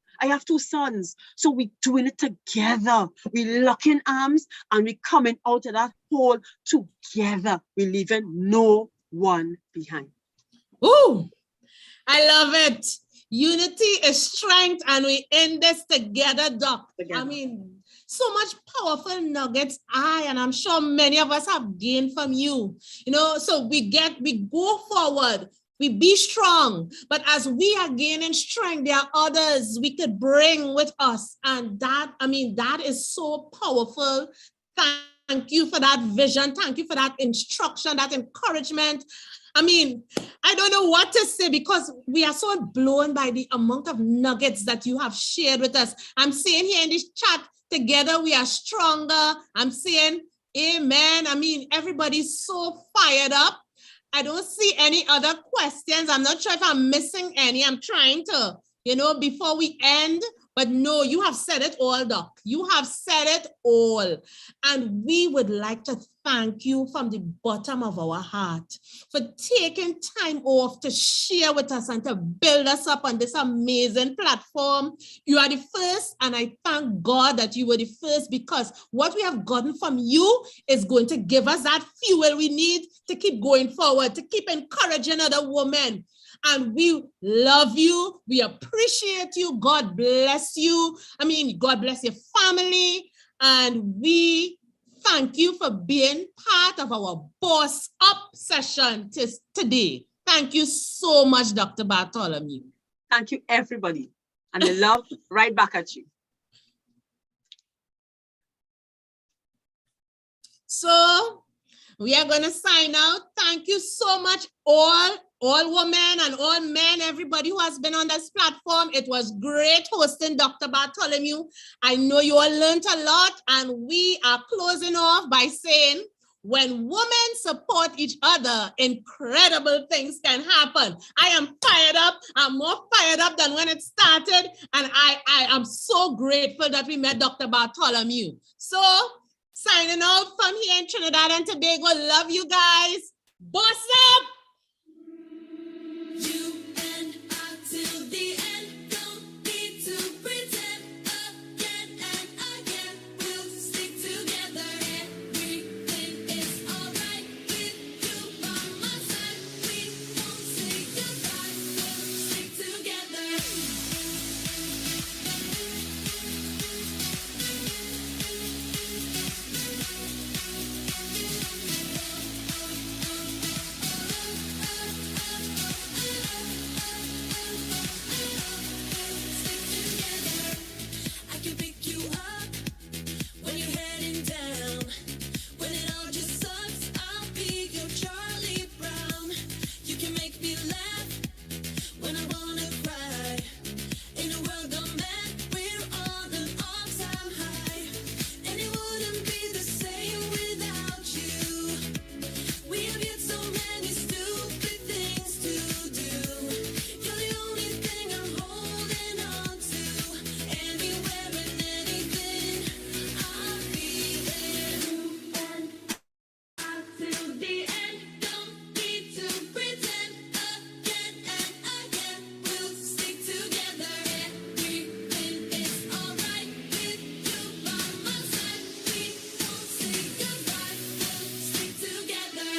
So we're doing it together. We lock in arms and we're coming out of that hole together. We're leaving no one behind. Ooh, I love it. Unity is strength, and we end this together, Doc. I mean, so much powerful nuggets and I'm sure many of us have gained from you. You know, so we go forward. We be strong, but as we are gaining strength, there are others we could bring with us. And that is so powerful. Thank you for that vision. Thank you for that instruction, that encouragement. I mean, I don't know what to say, because we are so blown by the amount of nuggets that you have shared with us. I'm saying here in this chat, together we are stronger. I'm saying amen. I mean, everybody's so fired up. I don't see any other questions. I'm not sure if I'm missing any. I'm trying to, before we end, but no, you have said it all, Doc. You have said it all. And we would like to thank you from the bottom of our heart for taking time off to share with us and to build us up on this amazing platform. You are the first, and I thank God that you were the first, because what we have gotten from you is going to give us that fuel we need to keep going forward, to keep encouraging other women. And we love you. We appreciate you. God bless you. I mean, God bless your family. And we thank you for being part of our Boss Up session today. Thank you so much, Dr. Bartholomew. Thank you, everybody. And the love right back at you. So we are going to sign out. Thank you so much, all women and all men, everybody who has been on this platform. It was great hosting Dr. Bartholomew. I know you all learned a lot, and we are closing off by saying, When women support each other, incredible things can happen. I am fired up. I'm more fired up than when it started. And I am so grateful that we met Dr. Bartholomew. So, signing out from here in Trinidad and Tobago. Love you guys. Boss up! You and I till the end. Don't need to pretend again and again. We'll stick together. Everything is alright with you by my side. We won't say goodbye. We'll stick together. I can pick you up when you're heading down. When it all just sucks, I'll be your Charlie Brown. You can make me laugh when I wanna cry. In a world gone mad, we're on an all-time high. And it wouldn't be the same without you. We have yet so many stupid things to do. You're the only thing I'm holding on to. Anywhere and anything, I'll be there. Until the end, don't need to pretend again and again. We'll stick together. Everything is alright with you by my side. We won't say goodbye. We'll stick together.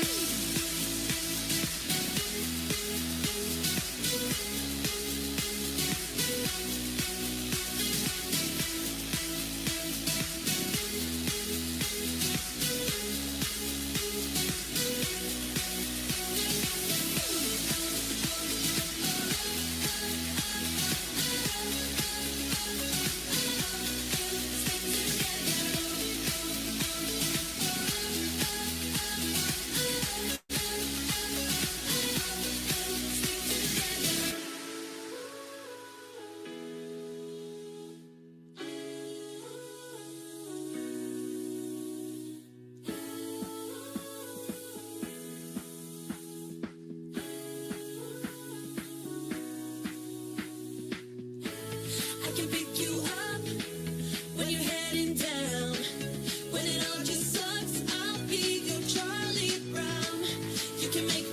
I can pick you up when you're heading down. When it all just sucks, I'll be your Charlie Brown. You can make